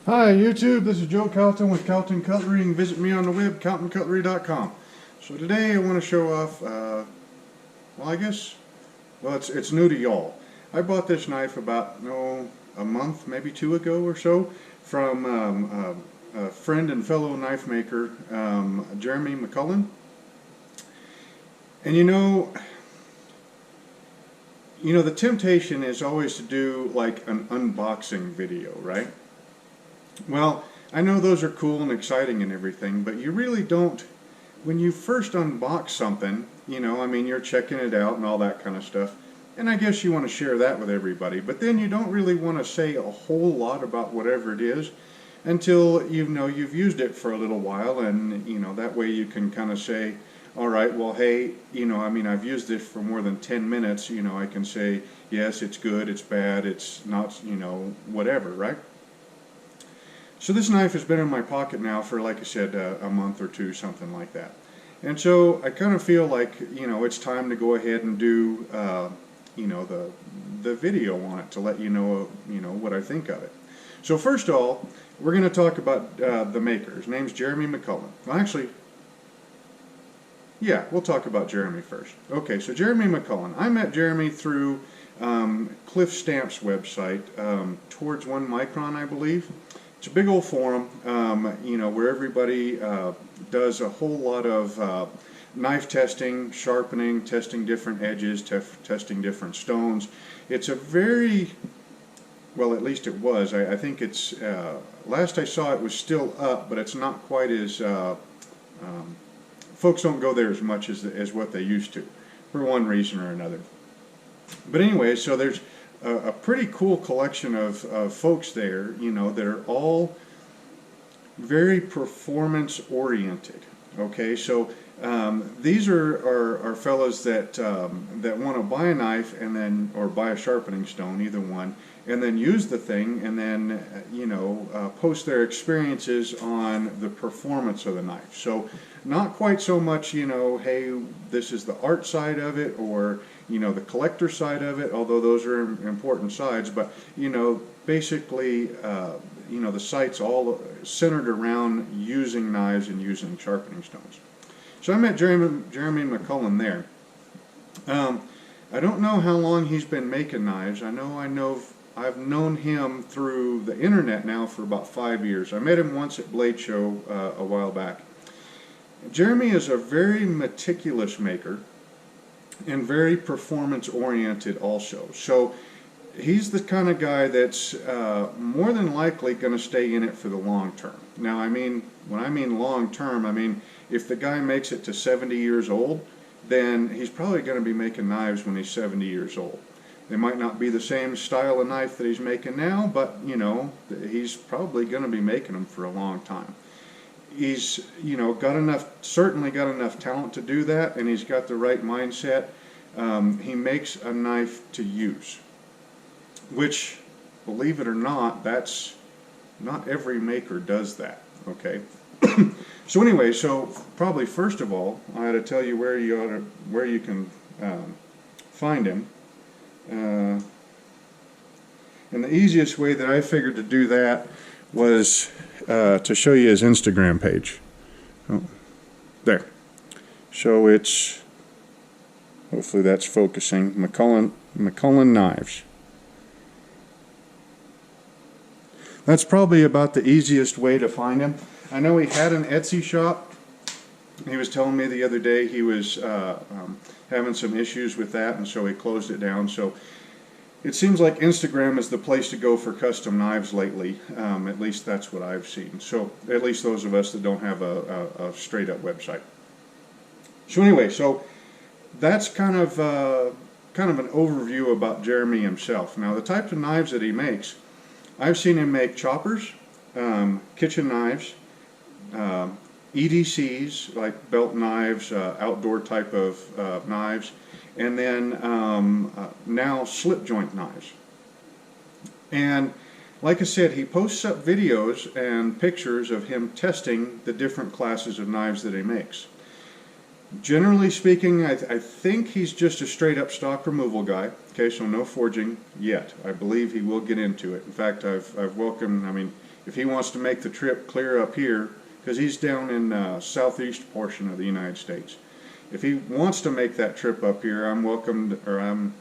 Hi YouTube, this is Joe Calton with Calton Cutlery. You can visit me on the web, caltoncutlery.com. So today I want to show off, it's new to y'all. I bought this knife about, a month, maybe two ago or so, from a friend and fellow knife maker, Jeremy Mccullen. And the temptation is always to do like an unboxing video, right? Well, I know those are cool and exciting and everything, but you really don't, when you first unbox something, you're checking it out and all that kind of stuff, and I guess you want to share that with everybody, but then you don't really want to say a whole lot about whatever it is until you've used it for a little while, and that way you can kind of say, all right, well, hey, I've used this for more than 10 minutes, I can say, yes, it's good, it's bad, it's not, whatever, right? So this knife has been in my pocket now for, like I said, a month or two, something like that. And so I kind of feel like, it's time to go ahead and do, the video on it to let you know what I think of it. So first of all, we're going to talk about the maker. His name's Jeremy Mccullen. Well, actually, yeah, we'll talk about Jeremy first. Okay, so Jeremy Mccullen. I met Jeremy through Cliff Stamp's website, Towards 1 Micron, I believe. It's a big old forum, where everybody does a whole lot of knife testing, sharpening, testing different edges, testing different stones. It's a very, well, at least it was. I think it's, last I saw it was still up, but it's not quite as, folks don't go there as much as what they used to, for one reason or another. But anyway, so there's a pretty cool collection of folks there, that are all very performance oriented. Okay, so these are fellows that want to buy a knife and then, or buy a sharpening stone, either one, and then use the thing and then post their experiences on the performance of the knife. So not quite so much, hey, this is the art side of it, or the collector side of it, although those are important sides, but basically the site's all centered around using knives and using sharpening stones. So I met Jeremy Mccullen there. I don't know how long he's been making knives. I've known him through the internet now for about 5 years. I met him once at Blade Show a while back. Jeremy is a very meticulous maker and very performance oriented also. So he's the kind of guy that's more than likely going to stay in it for the long term. Now, when I mean long term, if the guy makes it to 70 years old, then he's probably going to be making knives when he's 70 years old. They might not be the same style of knife that he's making now, but he's probably going to be making them for a long time. He's certainly got enough talent to do that, and he's got the right mindset. He makes a knife to use, which, believe it or not, that's not every maker does that. Okay. So anyway, probably first of all, I ought to tell you where you can find him. And the easiest way that I figured to do that was to show you his Instagram page. Oh, there. So it's, hopefully that's focusing, Mccullenknives. That's probably about the easiest way to find him. I know he had an Etsy shop. He was telling me the other day he was having some issues with that, and so he closed it down. So it seems like Instagram is the place to go for custom knives lately. At least that's what I've seen. So at least those of us that don't have a straight up website. So anyway, so that's kind of an overview about Jeremy himself. Now, the types of knives that he makes, I've seen him make choppers, kitchen knives, EDCs, like belt knives, outdoor type of knives, and then now slip joint knives. And like I said, he posts up videos and pictures of him testing the different classes of knives that he makes. Generally speaking, I think he's just a straight up stock removal guy. Okay, so no forging yet. I believe he will get into it. In fact, I've welcomed, if he wants to make the trip clear up here, because he's down in southeast portion of the United States. If he wants to make that trip up here, I'm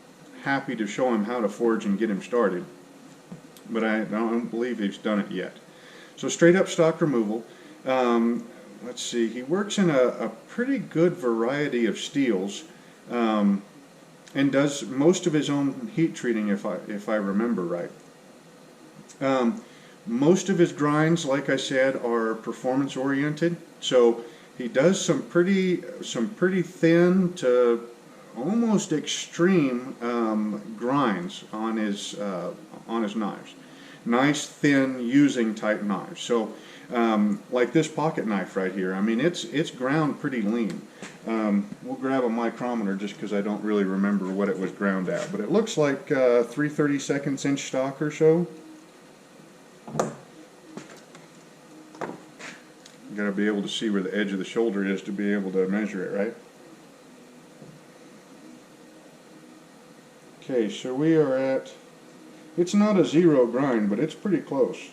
happy to show him how to forge and get him started. But I don't believe he's done it yet. So straight up stock removal. Let's see, he works in a pretty good variety of steels, and does most of his own heat treating, if I remember right. Most of his grinds, like I said, are performance oriented. So he does some pretty thin to almost extreme grinds on his knives. Nice, thin, using type knives. So, like this pocket knife right here, I mean, it's ground pretty lean. We'll grab a micrometer just because I don't really remember what it was ground at, but it looks like 3/32 inch stock or so. You got to be able to see where the edge of the shoulder is to be able to measure it, right? Okay, so we are at, it's not a zero grind, but it's pretty close.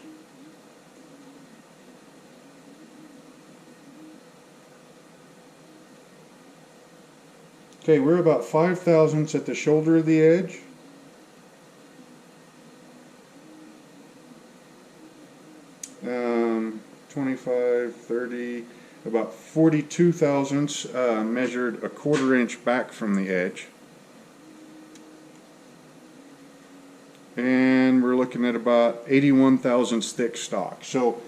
Okay, we're about 5/1000ths at the shoulder of the edge. Um, 25, 30, about 42/1000ths measured a 1/4 inch back from the edge. And we're looking at about 81/1000ths thick stock. So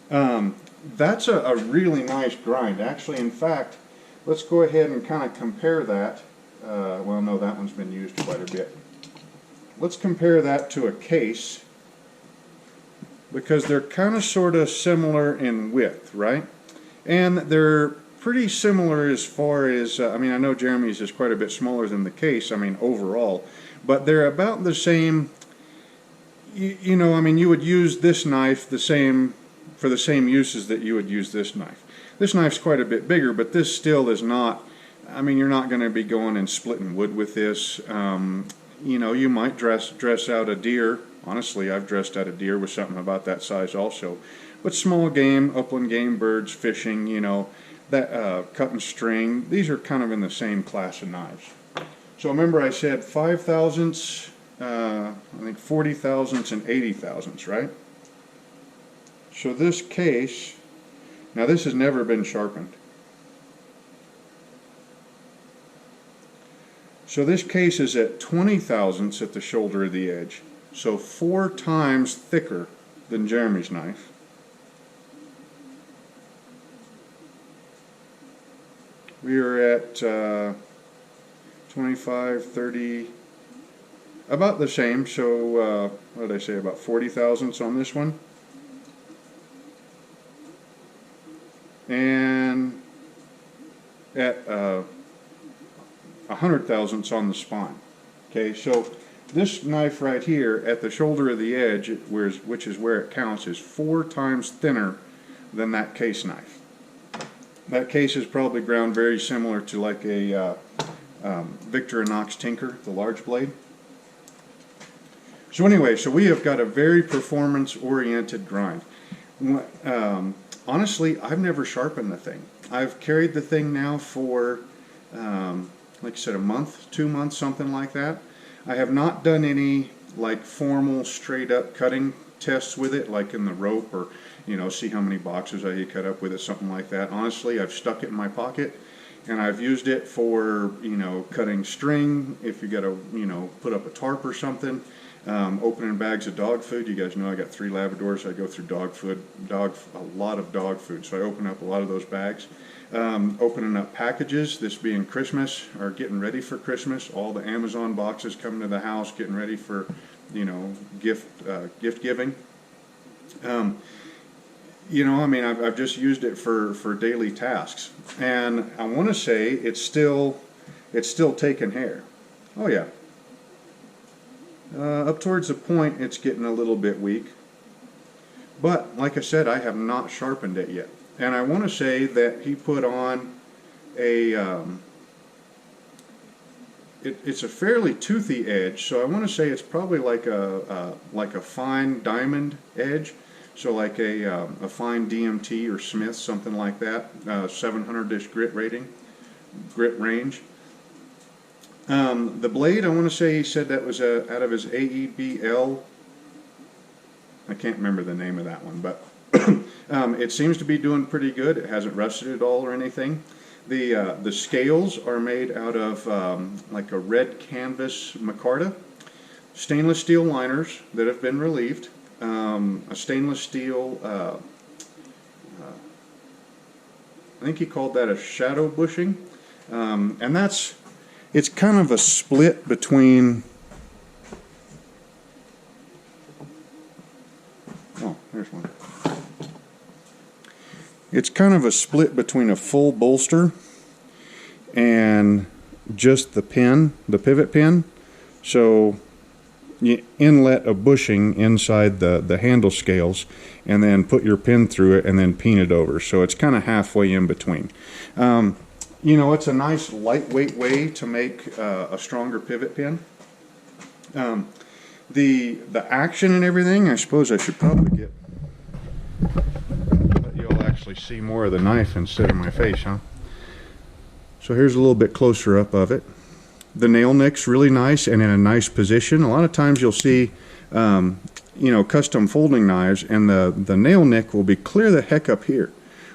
that's a really nice grind. Actually, in fact, let's go ahead and kind of compare that. Well, no, that one's been used quite a bit. Let's compare that to a case, because they're kind of sort of similar in width, right? And they're pretty similar as far as, I mean, I know Jeremy's is quite a bit smaller than the case, I mean, overall, but they're about the same. You know, I mean, you would use this knife for the same uses that you would use this knife. This knife's quite a bit bigger, but this still is not, I mean, you're not going to be going and splitting wood with this. You know, you might dress out a deer. Honestly, I've dressed out a deer with something about that size also. But small game, upland game, birds, fishing, you know, that cutting string, these are kind of in the same class of knives. So remember I said 5/1000ths, I think 40/1000ths and 80/1000ths, right? So this case, now this has never been sharpened. So this case is at 20/1000ths at the shoulder of the edge. So 4 times thicker than Jeremy's knife. We are at 25, 30, about the same. So what did I say, about 40/1000ths on this one. And at 100/1000ths on the spine. Okay, so this knife right here at the shoulder of the edge, which is where it counts, is 4 times thinner than that case knife. That case is probably ground very similar to like a Victorinox Tinker, the large blade. So anyway, so we have got a very performance-oriented grind. Honestly, I've never sharpened the thing. I've carried the thing now for, like I said, a month, 2 months, something like that. I have not done any like formal straight up cutting tests with it, like in the rope, or you know, see how many boxes I cut up with it, something like that. Honestly, I've stuck it in my pocket, and I've used it for, you know, cutting string if you got to, you know, put up a tarp or something. Opening bags of dog food. You guys know I got 3 Labradors. I go through a lot of dog food, so I open up a lot of those bags. Opening up packages, this being Christmas, or getting ready for Christmas, all the Amazon boxes coming to the house, getting ready for, you know, gift giving. You know, I mean, I've just used it for daily tasks, and I want to say it's still taking hair. Oh yeah. Up towards the point, it's getting a little bit weak, but like I said, I have not sharpened it yet. And I want to say that he put on a it's a fairly toothy edge, so I want to say it's probably like a fine diamond edge, so like a fine DMT or Smith, something like that, 700-ish grit range. The blade, I want to say he said that was out of his AEBL. I can't remember the name of that one, but it seems to be doing pretty good. It hasn't rusted at all or anything. The scales are made out of like a red canvas micarta, stainless steel liners that have been relieved, a stainless steel, I think he called that a shadow bushing, and it's kind of a split between, oh, there's one. It's kind of a split between a full bolster and just the pin, the pivot pin. So you inlet a bushing inside the handle scales and then put your pin through it and then pin it over. So it's kind of halfway in between. You know, it's a nice lightweight way to make a stronger pivot pin. The action and everything, I suppose I should probably let you all actually see more of the knife instead of my face, huh? So here's a little bit closer up of it. The nail nick's really nice and in a nice position. A lot of times you'll see you know, custom folding knives and the nail nick will be clear the heck up here.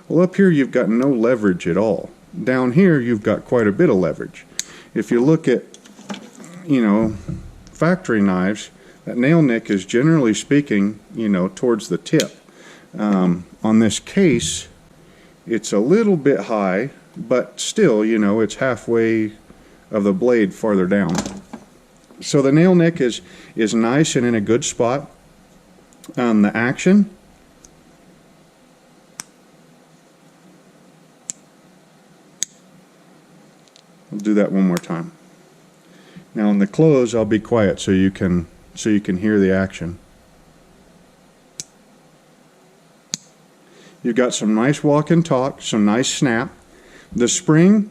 Well, up here you've got no leverage at all. Down here you've got quite a bit of leverage. If you look at, you know, factory knives, that nail nick is generally speaking, you know, towards the tip. On this case, it's a little bit high, but still, you know, it's halfway of the blade farther down. So the nail nick is nice and in a good spot. The action, I'll do that one more time. Now in the close, I'll be quiet so you can hear the action. You've got some nice walk and talk, some nice snap. The spring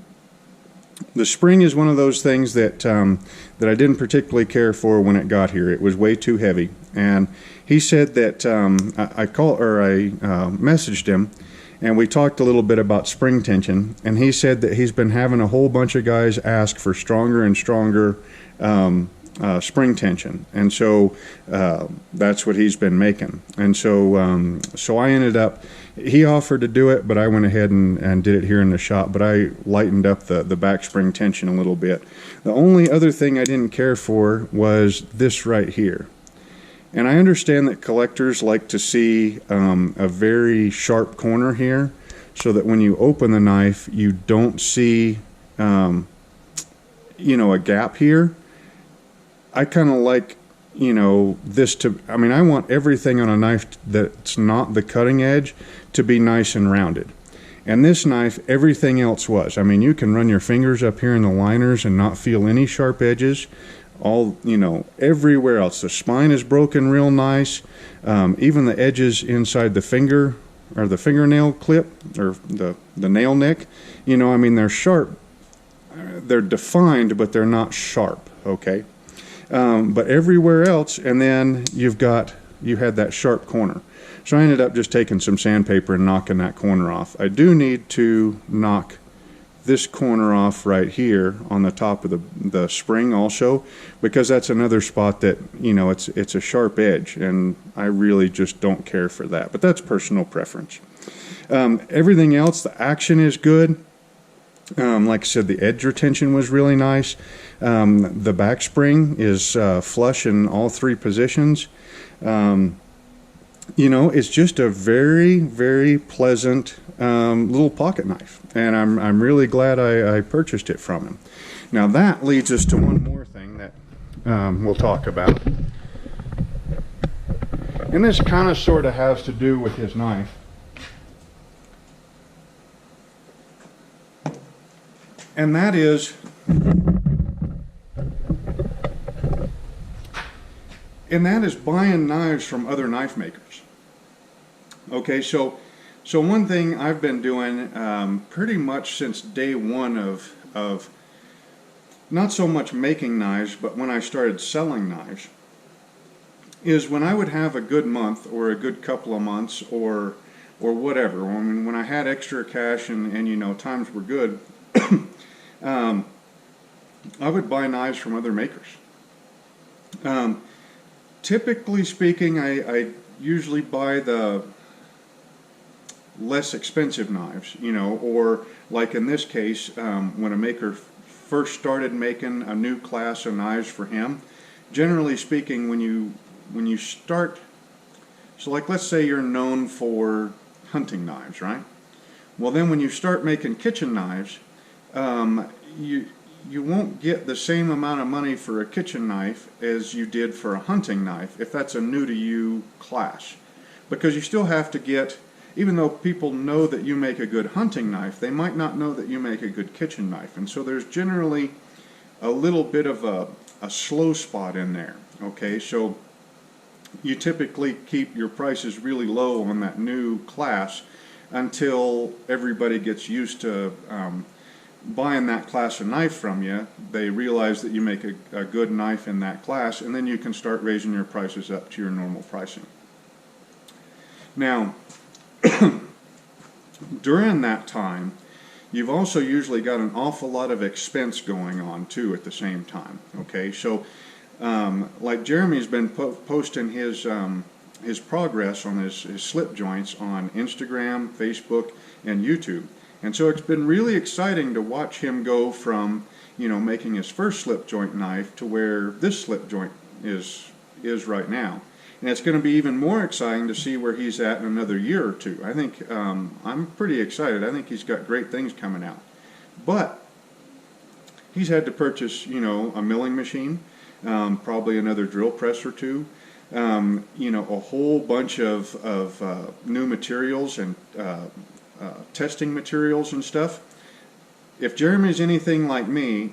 is one of those things that that I didn't particularly care for when it got here. It was way too heavy, and he said that I messaged him, and we talked a little bit about spring tension, and he said that he's been having a whole bunch of guys ask for stronger and stronger spring tension, and so that's what he's been making. And so so I ended up, he offered to do it, but I went ahead and did it here in the shop, but I lightened up the back spring tension a little bit. The only other thing I didn't care for was this right here. And I understand that collectors like to see a very sharp corner here so that when you open the knife you don't see you know, a gap here. I kind of like, you know, this to, I mean, I want everything on a knife that's not the cutting edge to be nice and rounded. And this knife, everything else was. I mean, you can run your fingers up here in the liners and not feel any sharp edges. All, you know, everywhere else. The spine is broken real nice. Even the edges inside the finger, or the fingernail clip, or the nail nick, you know, I mean, they're sharp. They're defined, but they're not sharp, okay? But everywhere else, and then you had that sharp corner. So I ended up just taking some sandpaper and knocking that corner off. I do need to knock this corner off right here on the top of the spring also, because that's another spot that, you know, it's a sharp edge, and I really just don't care for that. But that's personal preference. Everything else, the action is good. Like I said, the edge retention was really nice. The back spring is flush in all three positions. You know, it's just a very, very pleasant little pocket knife, and I'm really glad I purchased it from him. Now that leads us to one more thing that we'll talk about, and this kind of sort of has to do with his knife. And that is, buying knives from other knife makers. Okay, so one thing I've been doing pretty much since day one of not so much making knives, but when I started selling knives, is when I would have a good month or a good couple of months or whatever, when I had extra cash and you know, times were good, I would buy knives from other makers. Typically speaking, I usually buy the less expensive knives, you know, or like in this case, when a maker first started making a new class of knives for him, generally speaking, when you start, so like let's say you're known for hunting knives, right? Well, then when you start making kitchen knives, you won't get the same amount of money for a kitchen knife as you did for a hunting knife if that's a new to you class, because you still have to get, even though people know that you make a good hunting knife, they might not know that you make a good kitchen knife, and so there's generally a little bit of a slow spot in there. Okay, so you typically keep your prices really low on that new class until everybody gets used to buying that class of knife from you. They realize that you make a good knife in that class, and then you can start raising your prices up to your normal pricing. Now, during that time, you've also usually got an awful lot of expense going on too at the same time. Okay, so like Jeremy's been posting his progress on his slip joints on Instagram, Facebook, and YouTube. And so it's been really exciting to watch him go from, you know, making his first slip joint knife to where this slip joint is right now. And it's going to be even more exciting to see where he's at in another year or two. I think I'm pretty excited. I think he's got great things coming out. But he's had to purchase, you know, a milling machine, probably another drill press or two, you know, a whole bunch of new materials and testing materials and stuff. If Jeremy's anything like me,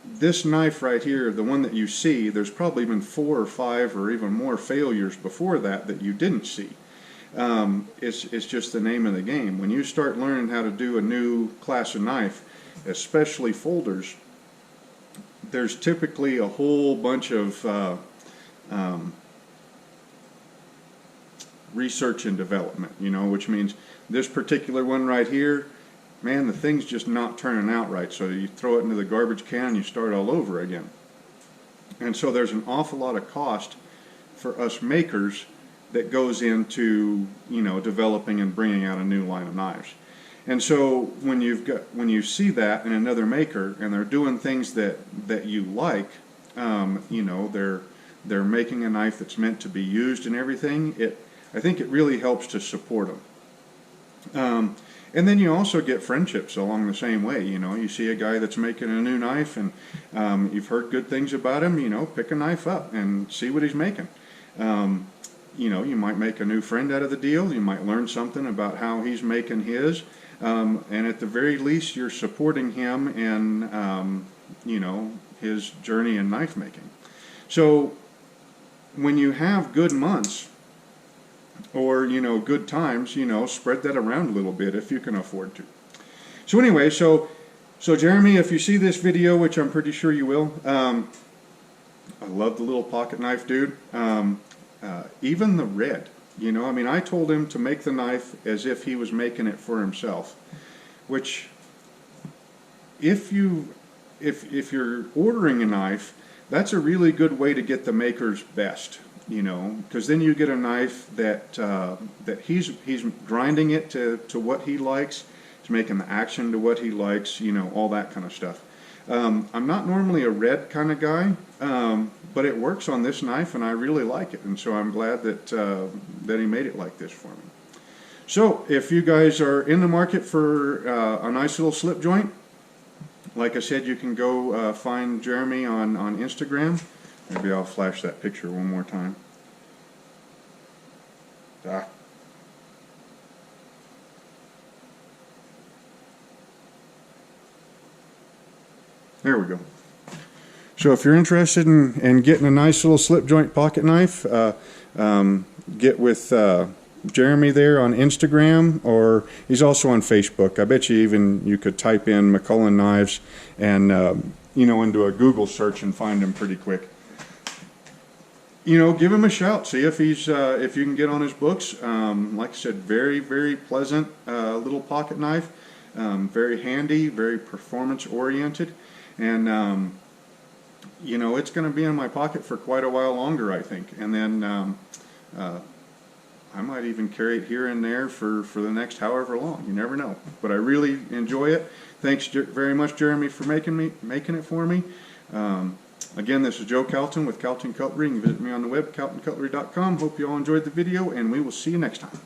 this knife right here, the one that you see, there's probably been 4 or 5 or even more failures before that you didn't see. It's just the name of the game. When you start learning how to do a new class of knife, especially folders, there's typically a whole bunch of research and development, you know, which means this particular one right here, man, the thing's just not turning out right, so you throw it into the garbage can and you start all over again. And so there's an awful lot of cost for us makers that goes into, you know, developing and bringing out a new line of knives. And so when you see that in another maker and they're doing things that you like, you know, they're making a knife that's meant to be used and everything, I think it really helps to support them. And then you also get friendships along the same way. You know, you see a guy that's making a new knife and you've heard good things about him, you know, pick a knife up and see what he's making. You know, you might make a new friend out of the deal. You might learn something about how he's making his. And at the very least, you're supporting him in, you know, his journey in knife making. So when you have good months, or, you know, good times, you know, spread that around a little bit if you can afford to. So anyway, so Jeremy, if you see this video, which I'm pretty sure you will, I love the little pocket knife, dude. Even the red, you know, I mean, I told him to make the knife as if he was making it for himself, which if you're ordering a knife, that's a really good way to get the maker's best. You know, because then you get a knife that he's grinding it to what he likes, he's making the action to what he likes, you know, all that kind of stuff. I'm not normally a red kind of guy, but it works on this knife, and I really like it, and so I'm glad that he made it like this for me. So if you guys are in the market for a nice little slip joint, like I said, you can go find Jeremy on Instagram. Maybe I'll flash that picture one more time. There we go. So if you're interested in getting a nice little slip joint pocket knife, get with Jeremy there on Instagram, or he's also on Facebook. I bet you could type in Mccullenknives and you know, into a Google search and find him pretty quick. You know, give him a shout. See if he's if you can get on his books. Like I said, very, very pleasant little pocket knife. Very handy, very performance oriented, and you know, it's going to be in my pocket for quite a while longer, I think. And then I might even carry it here and there for the next however long. You never know. But I really enjoy it. Thanks very much, Jeremy, for making it for me. Again, this is Joe Calton with Calton Cutlery. You can visit me on the web, caltoncutlery.com. Hope you all enjoyed the video, and we will see you next time.